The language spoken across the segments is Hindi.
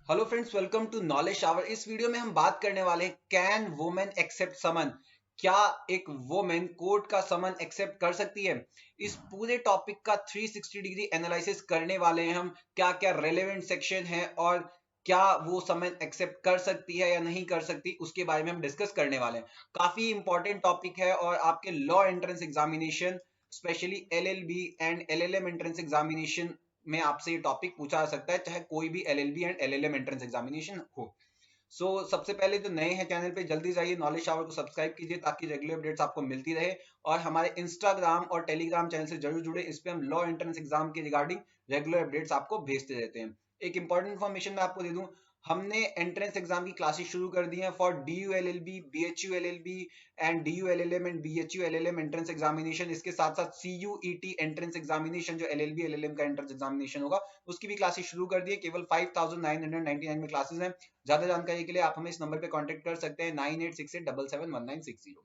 Hello friends, welcome to Knowledge Shower. इस वीडियो में हम बात करने वाले हैं कैन वुमेन एक्सेप्ट समन। क्या एक वुमेन कोर्ट का समन एक्सेप्ट कर सकती है? इस पूरे टॉपिक का 360 डिग्री एनालिसिस करने वाले हैं हम। क्या क्या रेलेवेंट सेक्शन है और क्या वो समन एक्सेप्ट कर सकती है या नहीं कर सकती, उसके बारे में हम डिस्कस करने वाले हैं। काफी इंपॉर्टेंट टॉपिक है और आपके law entrance examination, specially LLB and LLM entrance examination में आपसे ये टॉपिक पूछा जा सकता है, चाहे कोई भी LLB and LLM entrance examination हो। सबसे पहले तो नए हैं चैनल पे, जल्दी जाइए नॉलेज शावर को सब्सक्राइब कीजिए ताकि रेगुलर अपडेट्स आपको मिलती रहे। और हमारे इंस्टाग्राम और टेलीग्राम चैनल से जरूर जुड़े, इस पे हम लॉ एंट्रेंस एग्जाम के रिगार्डिंग रेगुलर अपडेट्स आपको भेजते रहते हैं। एक इंपॉर्टेंट इन्फॉर्मेशन मैं आपको दे दूं, हमने एंट्रेंस एग्जाम की क्लासेस शुरू कर दी हैं for DU LLB, BHU LLB and DU LLM and BHU LLM entrance examination. इसके साथ साथ सीयूईटी एंट्रेंस एग्जामिनेशन, जो एलएलबी एलएलएम का एंट्रेंस एग्जामिनेशन होगा, उसकी भी क्लासेस शुरू कर दी है। केवल 5999 में क्लासेस हैं। ज्यादा जानकारी के लिए आप हमें इस नंबर पे कांटेक्ट कर सकते हैं 9868771960।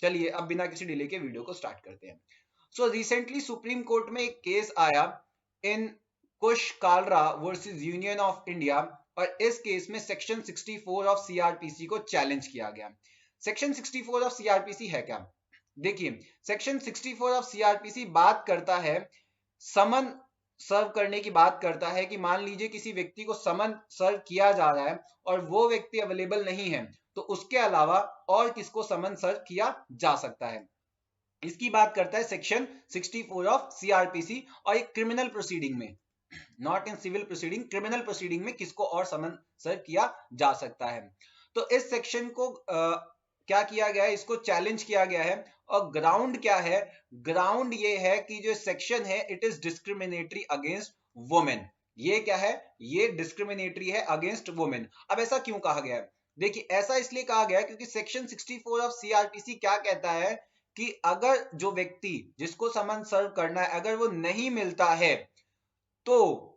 चलिए अब बिना किसी डिले के वीडियो को स्टार्ट करते हैं। रिसेंटली सुप्रीम कोर्ट में एक केस आया in Kush Kalra versus Union of India, और इस केस में सेक्शन 64 ऑफ सीआरपीसी को चैलेंज किया गया। सेक्शन 64 ऑफ सीआरपीसी है क्या? देखिए, सेक्शन 64 ऑफ सीआरपीसी बात करता है, समन सर्व करने की बात करता है कि मान लीजिए किसी व्यक्ति को समन सर्व किया जा रहा है और वो व्यक्ति अवेलेबल नहीं है, तो उसके अलावा और किसको समन सर्व किया जा सकता है। इसकी बात करता है सेक्शन 64 ऑफ सीआरपीसी। और एक क्रिमिनल प्रोसीडिंग में, not in civil proceeding, criminal proceeding में किसको और समन सर्व किया जा सकता है। तो इस सेक्शन को क्या किया गया है, इसको चैलेंज किया गया है। और ग्राउंड क्या है? ग्राउंड ये है कि जो सेक्शन है it is discriminatory against women. ये क्या है? ये डिस्क्रिमिनेटरी है अगेंस्ट वुमेन। अब ऐसा क्यों कहा गया है? देखिए, ऐसा इसलिए कहा गया है क्योंकि सेक्शन 64 ऑफ सीआरपीसी क्या कहता है कि अगर जो व्यक्ति जिसको समन सर्व करना है, अगर वो नहीं मिलता है, तो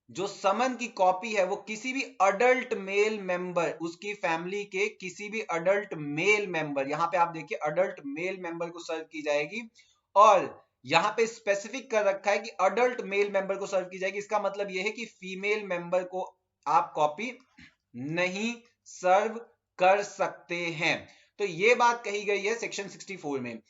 जो समन की कॉपी है वो किसी भी अडल्ट मेल मेंबर, उसकी फैमिली के किसी भी अडल्ट मेल मेंबर, यहां पे आप देखिए अडल्ट मेल मेंबर को सर्व की जाएगी। और यहां पे स्पेसिफिक कर रखा है कि अडल्ट मेल मेंबर को सर्व की जाएगी। इसका मतलब यह है कि फीमेल मेंबर को आप कॉपी नहीं सर्व कर सकते हैं। तो ये बात कही गई है सेक्शन 64 में।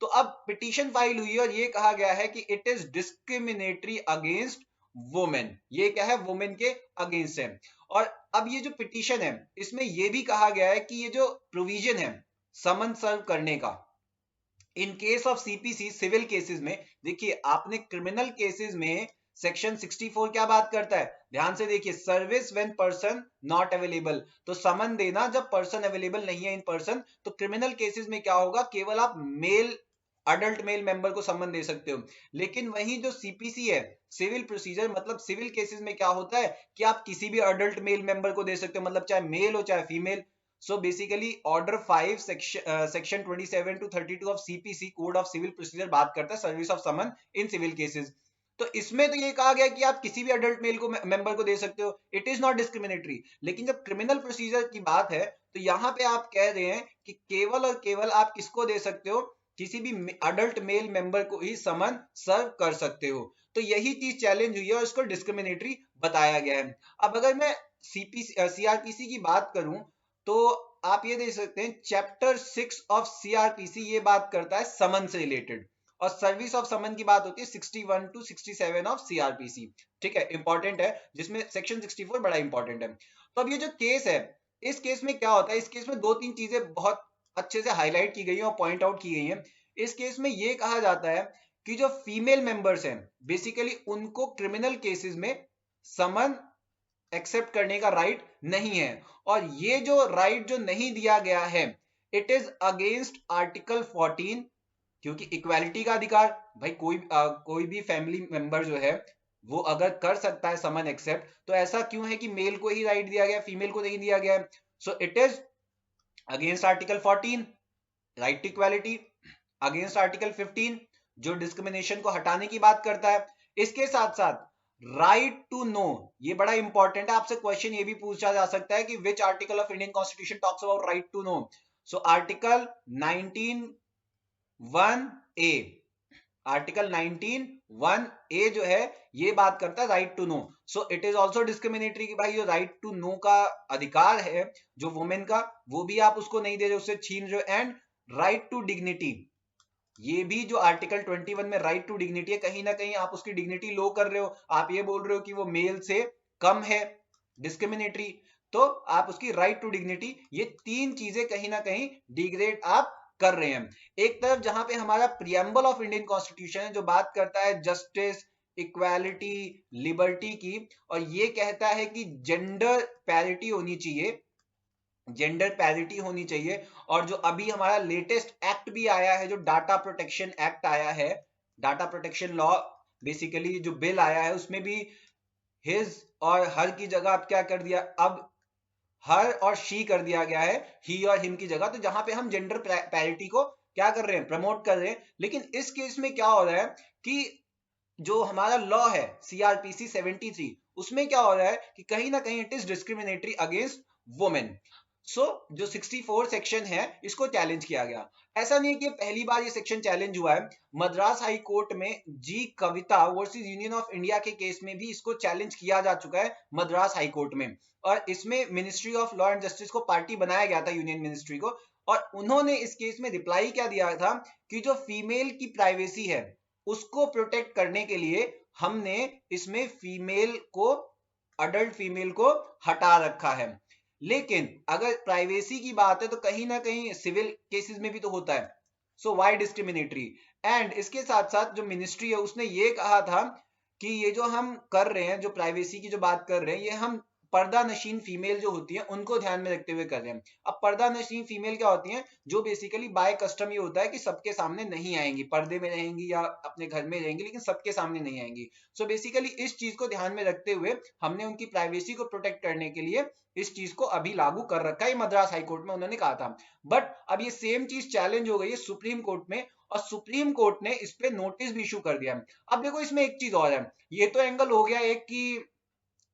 तो अब पिटीशन फाइल हुई और ये कहा गया है कि it is discriminatory against women. ये क्या है? वुमेन के अगेंस्ट है। और अब ये जो पिटीशन है, इसमें ये भी कहा गया है कि ये जो प्रोविजन है समन सर्व करने का, in case of CPC civil cases में, देखिए आपने क्रिमिनल केसेस में सेक्शन 64 क्या बात करता है, ध्यान से देखिए, service when person not available. तो समन देना जब पर्सन अवेलेबल नहीं है इन पर्सन। तो क्रिमिनल केसेस में क्या होगा, केवल आप मेल अडल्ट मेल मेंबर को समन दे सकते हो। लेकिन वही जो सीपीसी है, सिविल प्रोसीजर, मतलब सिविल केसेस में क्या होता है कि आप किसी भी अडल्ट मेल मेंबर को दे सकते हो, मतलब चाहे मेल हो चाहे female. So basically order 5 section 27 to 32 of CPC code of civil procedure बात करता है service of summon in civil cases. तो इसमें तो ये कहा गया कि आप किसी भी अडल्ट मेल को मेंबर को दे सकते हो, इट इज नॉट डिस्क्रिमिनेटरी। लेकिन जब क्रिमिनल प्रोसीजर की बात है तो यहाँ पे आप कह रहे हैं कि केवल और केवल आप किसको दे सकते हो, किसी भी अडल्ट मेल मेंबर को ही समन सर्व कर सकते हो। तो यही चीज चैलेंज हुई है और इसको डिस्क्रिमिनेटरी बताया गया है। अब अगर मैं सीआरपीसी की बात करूं, तो आप ये देख सकते हैं चैप्टर 6 ऑफ सीआरपीसी ये बात करता है समन से रिलेटेड, और सर्विस ऑफ समन की बात होती है 61 टू 67 ऑफ सीआरपीसी। ठीक है, इंपॉर्टेंट है, जिसमें सेक्शन 64 बड़ा इंपॉर्टेंट है। तो अब ये जो केस है, इस केस में क्या होता है, इस केस में दो तीन चीजें बहुत अच्छे से हाईलाइट की गई हैं और पॉइंट आउट की गई हैं। इस केस में ये कहा जाता है कि जो फीमेल मेंबर्स हैं, बेसिकली उनको क्रिमिनल केसेस में समन एक्सेप्ट करने का राइट नहीं है। और ये जो राइट जो नहीं दिया गया है, इट इज अगेंस्ट आर्टिकल 14, क्योंकि इक्वालिटी का अधिकार, भाई कोई भी फैमिली मेंबर जो है वो अगर कर सकता है समन एक्सेप्ट, तो ऐसा क्यों है कि मेल को ही राइट दिया गया, फीमेल को नहीं दिया गया? So it is against article 14 right to equality, against article 15 जो डिस्क्रिमिनेशन को हटाने की बात करता है। इसके साथ साथ राइट टू नो, ये बड़ा इंपॉर्टेंट है, आपसे क्वेश्चन ये भी पूछा जा सकता है कि which article of Indian constitution talks about right to know. So article 19(1)(a), article 19(1)(a) जो है ये बात करता है right to know. So it is also discriminatory कि भाई जो राइट टू नो का अधिकार है जो वुमेन का, वो भी आप उसको नहीं दे रहे, उससे छीन रहे हो। एंड राइट टू डिग्निटी, ये भी जो आर्टिकल 21 में राइट टू डिग्निटी है, कहीं ना कहीं आप उसकी डिग्निटी लो कर रहे हो। आप ये बोल रहे हो कि वो मेल से कम है, डिस्क्रिमिनेटरी। तो आप उसकी राइट टू डिग्निटी, ये तीन चीजें कहीं ना कहीं डिग्रेड आप कर रहे हैं। एक तरफ जहां पे हमारा प्रियम्बल ऑफ इंडियन कॉन्स्टिट्यूशन है जो बात करता है जस्टिस, इक्वालिटी, लिबर्टी की, और ये कहता है कि जेंडर पैरिटी होनी चाहिए, जेंडर पैरिटी होनी चाहिए। और जो अभी हमारा लेटेस्ट एक्ट भी आया है, जो डाटा प्रोटेक्शन एक्ट आया है, डाटा प्रोटेक्शन लॉ बेसिकली जो बिल आया है, उसमें भी हिज और हर की जगह अब क्या कर दिया, अब हर और शी कर दिया गया है, ही और हिम की जगह। तो जहां पे हम जेंडर पैरिटी को क्या कर रहे हैं, प्रमोट कर रहे हैं। लेकिन इस केस में क्या हो रहा है कि जो हमारा लॉ है सीआरपीसी 73, उसमें क्या हो रहा है कि कहीं ना कहीं it is discriminatory against women. So जो 64 सेक्शन है इसको चैलेंज किया गया। ऐसा नहीं है कि पहली बार ये सेक्शन चैलेंज हुआ है, मद्रास हाई कोर्ट में जी कविता वर्सेस यूनियन ऑफ इंडिया के केस में भी इसको चैलेंज किया जा चुका है मद्रास हाई कोर्ट में। और इसमें ministry of law and justice को पार्टी बनाया गया था, यूनियन मिनिस्ट्री को, और उन्होंने इस केस में रिप्लाई क्या दिया था कि जो फीमेल की प्राइवेसी है उसको प्रोटेक्ट करने के लिए हमने इसमें फीमेल को, अडल्ट फीमेल को हटा रखा है। लेकिन अगर प्राइवेसी की बात है तो कहीं ना कहीं सिविल केसेस में भी तो होता है। So why discriminatory. एंड इसके साथ साथ जो मिनिस्ट्री है उसने ये कहा था कि ये जो हम कर रहे हैं, जो प्राइवेसी की जो बात कर रहे हैं, ये हम पर्दा नशीन फीमेल जो होती हैं उनको ध्यान में रखते हुए कर रहे हैं। अब पर्दा नशीन फीमेल क्या होती हैं, जो बेसिकली बाय कस्टम ये होता है कि सबके सामने नहीं आएंगी, पर्दे में रहेंगी या अपने घर में रहेंगी, लेकिन सबके सामने नहीं आएंगी। सो बेसिकली इस चीज को ध्यान में रखते हुए हमने उनकी प्राइवेसी को प्रोटेक्ट करने के लिए इस चीज को अभी लागू कर रखा है, मद्रास हाई कोर्ट में उन्होंने कहा था। बट अब ये सेम चीज चैलेंज हो गई है सुप्रीम कोर्ट में, और सुप्रीम कोर्ट ने इस पे नोटिस भी इशू कर दिया। अब देखो इसमें एक चीज और है, ये तो एंगल हो गया एक कि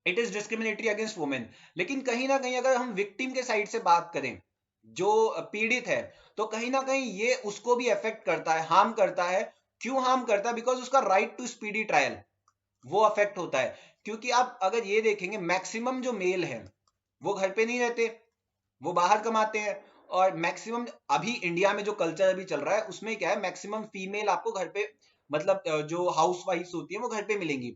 it is discriminatory against women, लेकिन कहीं ना कहीं अगर हम विक्टिम के साइड से बात करें, जो पीड़ित है, तो कहीं ना कहीं ये उसको भी अफेक्ट करता है, हार्म करता है। क्यों हार्म करता है? बिकॉज उसका राइट टू स्पीडी ट्रायल वो अफेक्ट होता है। क्योंकि आप अगर ये देखेंगे मैक्सिमम जो मेल है वो घर पे नहीं रहते, वो बाहर कमाते हैं। और मैक्सिमम अभी इंडिया में जो कल्चर अभी चल रहा है उसमें क्या है, मैक्सिमम फीमेल आपको घर पे, मतलब जो हाउस वाइफ्स होती है वो घर पे मिलेंगी।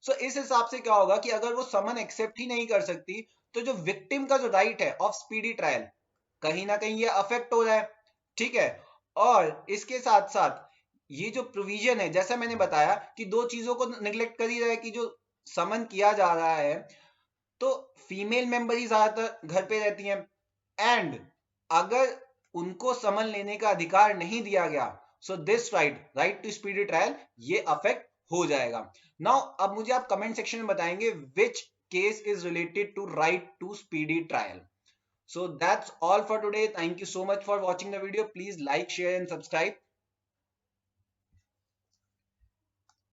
सो इस हिसाब से क्या होगा कि अगर वो समन एक्सेप्ट ही नहीं कर सकती, तो जो विक्टिम का जो राइट है ऑफ स्पीडी ट्रायल, कहीं ना कहीं ये अफेक्ट हो रहा है। ठीक है। और इसके साथ साथ ये जो प्रोविजन है, जैसा मैंने बताया कि दो चीजों को निगलेक्ट कर ही रहा है कि जो समन किया जा रहा है तो फीमेल मेंबर ही ज्यादातर घर पे रहती हैं। एंड अगर उनको समन लेने का अधिकार नहीं दिया गया, so this right to speedy trial, ये अफेक्ट हो जाएगा। नाउ अब मुझे आप कमेंट सेक्शन में बताएंगे which case is related to right to speedy trial. So that's all for today. Thank you so much for watching the video. Please like, share and subscribe.